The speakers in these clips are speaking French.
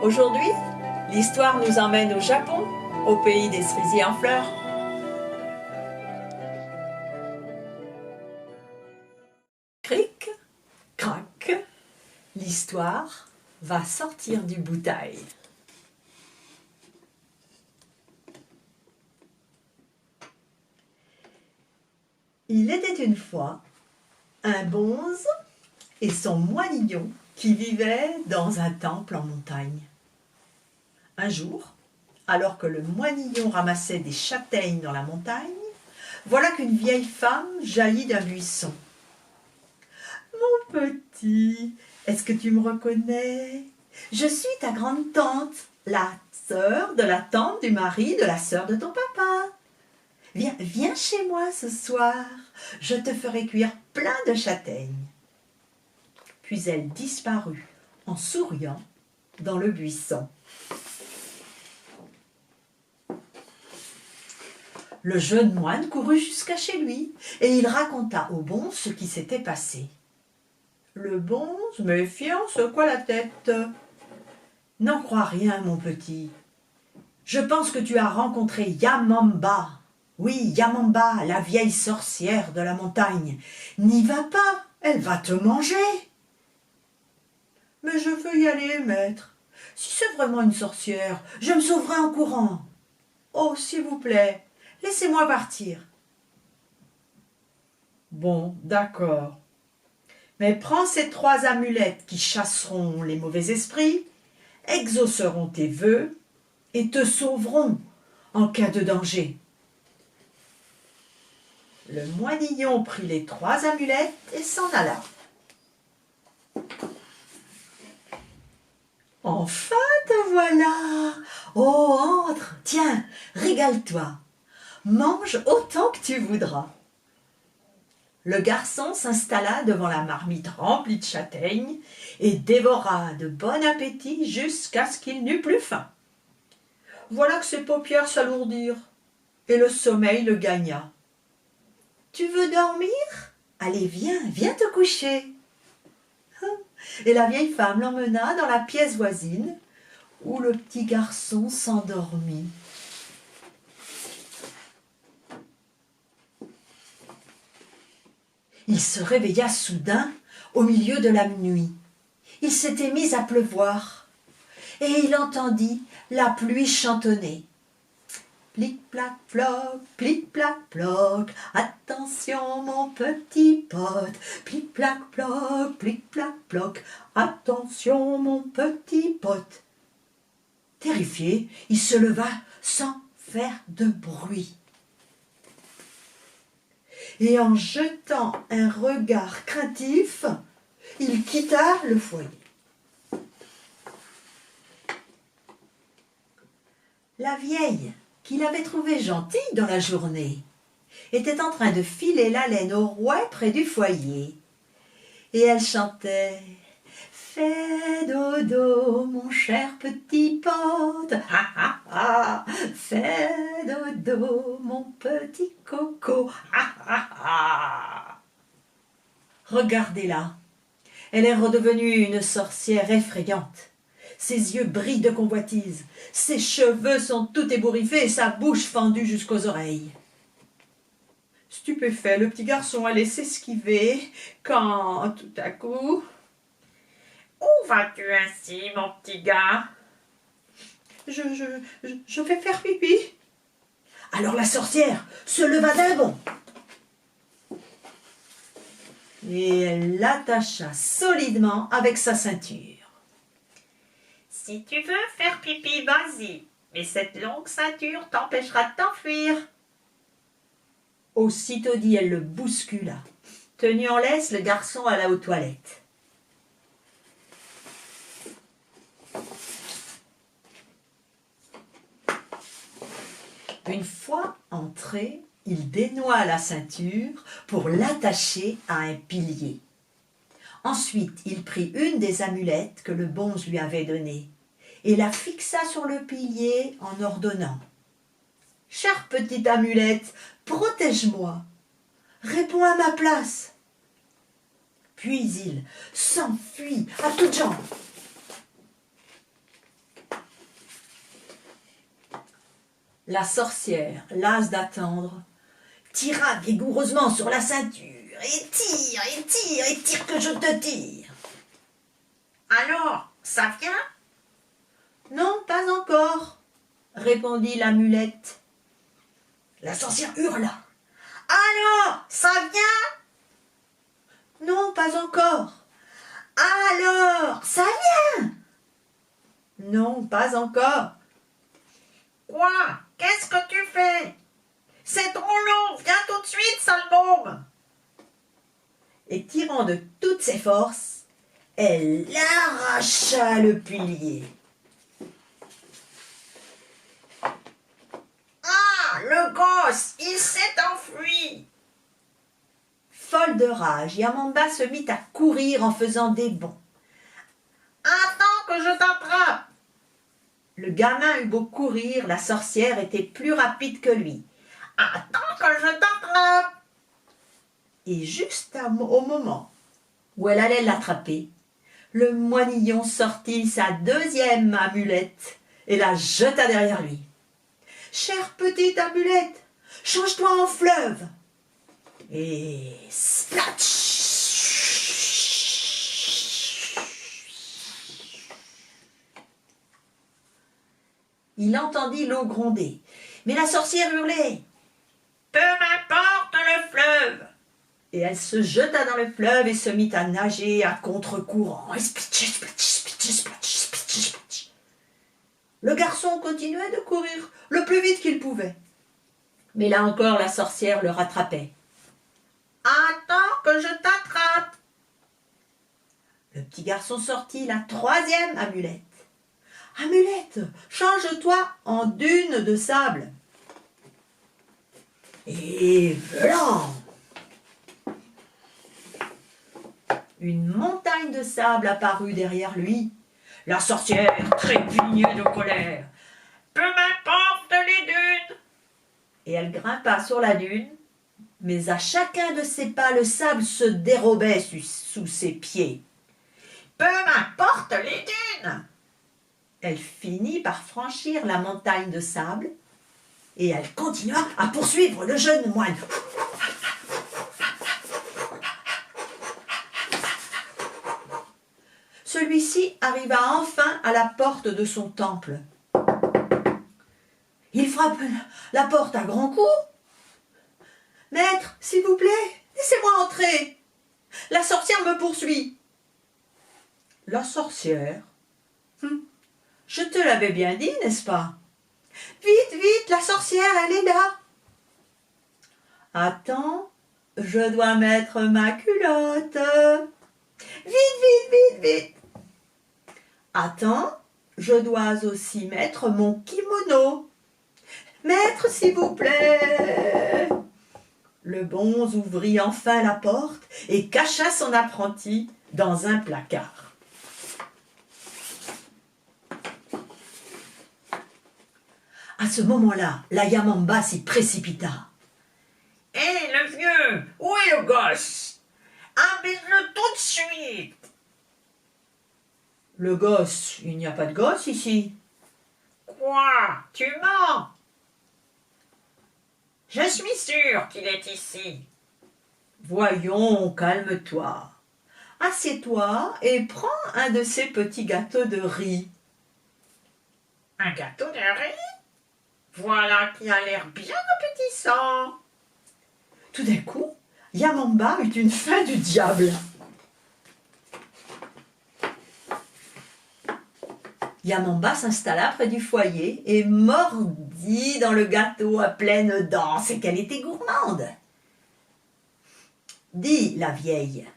Aujourd'hui, l'histoire nous emmène au Japon, au pays des cerisiers en fleurs. Cric, crac, l'histoire va sortir du bouteille. Il était une fois un bonze et son moinillon qui vivaient dans un temple en montagne. Un jour, alors que le moinillon ramassait des châtaignes dans la montagne, voilà qu'une vieille femme jaillit d'un buisson. « Mon petit, est-ce que tu me reconnais? Je suis ta grande-tante, la sœur de la tante du mari de la sœur de ton papa. Viens chez moi ce soir, je te ferai cuire plein de châtaignes. » Puis elle disparut en souriant dans le buisson. Le jeune moine courut jusqu'à chez lui et il raconta au bonze ce qui s'était passé. Le bonze, méfiant, secoua la tête. « N'en crois rien, mon petit. Je pense que tu as rencontré Yamamba. Oui, Yamamba, la vieille sorcière de la montagne. N'y va pas, elle va te manger. » « Mais je veux y aller, maître. Si c'est vraiment une sorcière, je me sauverai en courant. Oh, s'il vous plaît, laissez-moi partir. » « Bon, d'accord. Mais prends ces 3 amulettes qui chasseront les mauvais esprits, exauceront tes vœux et te sauveront en cas de danger. » Le moinillon prit les 3 amulettes et s'en alla. « Enfin te voilà! Oh, entre, tiens, régale-toi. Mange autant que tu voudras. » Le garçon s'installa devant la marmite remplie de châtaignes et dévora de bon appétit jusqu'à ce qu'il n'eût plus faim. Voilà que ses paupières s'alourdirent et le sommeil le gagna. « Tu veux dormir? Allez, viens te coucher. » Et la vieille femme l'emmena dans la pièce voisine où le petit garçon s'endormit. Il se réveilla soudain au milieu de la nuit. Il s'était mis à pleuvoir et il entendit la pluie chantonner. Plic-plac-ploc, plic-plac-ploc, attention mon petit pote. Plic-plac-ploc, plic-plac-ploc, attention mon petit pote. Terrifié, il se leva sans faire de bruit. Et en jetant un regard craintif, il quitta le foyer. La vieille, qu'il avait trouvée gentille dans la journée, était en train de filer la laine au rouet près du foyer. Et elle chantait « Fais dodo, mon cher petit pote, ha ha ha, fais dodo, mon petit coco, ha ha ha. » Regardez-la, elle est redevenue une sorcière effrayante. Ses yeux brillent de convoitise, ses cheveux sont tout ébouriffés et sa bouche fendue jusqu'aux oreilles. Stupéfait, le petit garçon allait s'esquiver quand, tout à coup... « Où vas-tu ainsi, mon petit gars? »« Je vais faire pipi. » Alors la sorcière se leva d'un bond et elle l'attacha solidement avec sa ceinture. « Si tu veux faire pipi, vas-y, mais cette longue ceinture t'empêchera de t'enfuir. » Aussitôt dit, elle le bouscula. Tenu en laisse, le garçon alla aux toilettes. Une fois entré, il dénoua la ceinture pour l'attacher à un pilier. Ensuite, il prit une des amulettes que le bonze lui avait données et la fixa sur le pilier en ordonnant « Chère petite amulette, protège-moi, réponds à ma place. » Puis il s'enfuit à toutes jambes. La sorcière, lasse d'attendre, tira vigoureusement sur la ceinture, et tire, et tire, et tire que je te tire. Alors, ça vient? Non, pas encore, répondit l'amulette. La sorcière hurla. Alors, ça vient? Non, pas encore. Alors, ça vient? Non, pas encore. Quoi? Qu'est-ce que tu fais? C'est trop long, viens tout de suite, sale môme! Et tirant de toutes ses forces, elle arracha le pilier. Ah, le gosse, il s'est enfui! Folle de rage, Yamamba se mit à courir en faisant des bonds. Attends que je t'attrape! Le gamin eut beau courir, la sorcière était plus rapide que lui. Attends que je t'attrape! Et juste au moment où elle allait l'attraper, le moinillon sortit sa deuxième amulette et la jeta derrière lui. « Chère petite amulette, change-toi en fleuve !» Et splatch! Il entendit l'eau gronder, mais la sorcière hurlait. Peu m'importe le fleuve! Et elle se jeta dans le fleuve et se mit à nager à contre-courant. Le garçon continuait de courir le plus vite qu'il pouvait. Mais là encore, la sorcière le rattrapait. Attends que je t'attrape! Le petit garçon sortit la troisième amulette. Amulette, change-toi en dune de sable. Et blanc! Une montagne de sable apparut derrière lui. La sorcière trépignait de colère. Peu m'importe les dunes! Et elle grimpa sur la dune, mais à chacun de ses pas, le sable se dérobait sous ses pieds. Peu m'importe les dunes! Elle finit par franchir la montagne de sable et elle continua à poursuivre le jeune moine. Celui-ci arriva enfin à la porte de son temple. Il frappe la porte à grands coups. « Maître, s'il vous plaît, laissez-moi entrer. La sorcière me poursuit. » La sorcière? Je te l'avais bien dit, n'est-ce pas? Vite, vite, la sorcière, elle est là. Attends, je dois mettre ma culotte. Vite, vite, vite, vite. Attends, je dois aussi mettre mon kimono. Maître, s'il vous plaît. Le bonze ouvrit enfin la porte et cacha son apprenti dans un placard. À ce moment-là, la Yamamba s'y précipita. Hé, le vieux, où est le gosse? Amène-le tout de suite! Le gosse, il n'y a pas de gosse ici. Quoi? Tu mens? Je suis sûre qu'il est ici. Voyons, calme-toi. Assieds-toi et prends un de ces petits gâteaux de riz. Un gâteau de riz? Voilà qui a l'air bien appétissant. Tout d'un coup, Yamamba eut une faim du diable. Yamamba s'installa près du foyer et mordit dans le gâteau à pleines dents. C'est qu'elle était gourmande. Dit la vieille.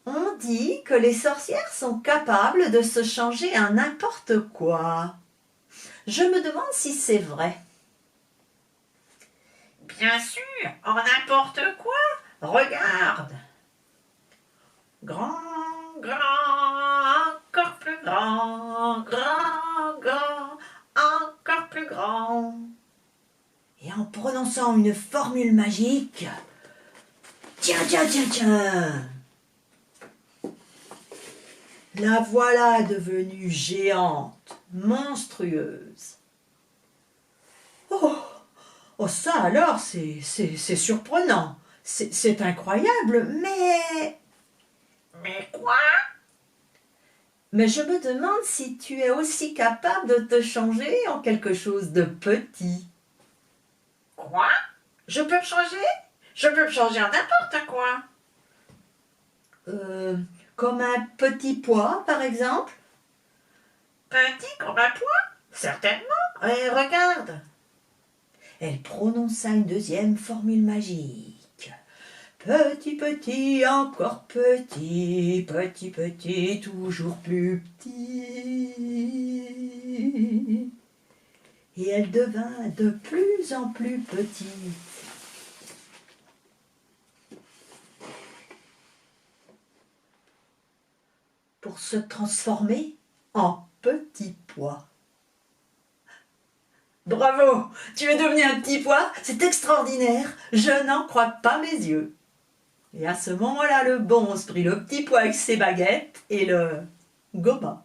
On dit que les sorcières sont capables de se changer en n'importe quoi. Je me demande si c'est vrai. Bien sûr, en n'importe quoi. Regarde. Grand, grand, encore plus grand, grand, grand, encore plus grand. Et en prononçant une formule magique, tiens, tiens, tiens, tiens, la voilà devenue géante, monstrueuse. Oh, Oh, oh ça alors, c'est surprenant. C'est incroyable, Mais quoi? Mais je me demande si tu es aussi capable de te changer en quelque chose de petit. Quoi? Je peux me changer? Je peux me changer en n'importe quoi. Euh, Comme un petit pois, par exemple. Petit comme un pois? Certainement. Et regarde. Elle prononça une deuxième formule magique. Petit, petit, encore petit, petit, petit, toujours plus petit. Et elle devint de plus en plus petite. Pour se transformer en petit pois. Bravo, tu es devenu un petit pois, c'est extraordinaire, je n'en crois pas mes yeux. Et à ce moment-là, le bonze prit le petit pois avec ses baguettes et le goba.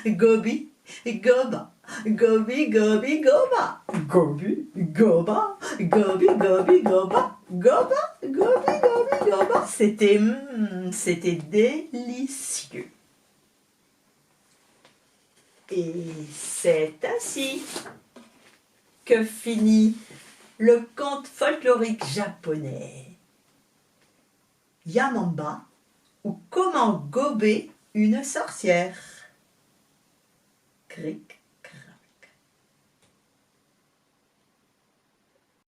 Gobi, goba, gobi, gobi, goba. Gobi, goba, gobi, gobi, goba. Goba, gobi, gobi, goba. C'était délicieux. Et c'est ainsi que finit le conte folklorique japonais Yamamba ou comment gober une sorcière. Cric.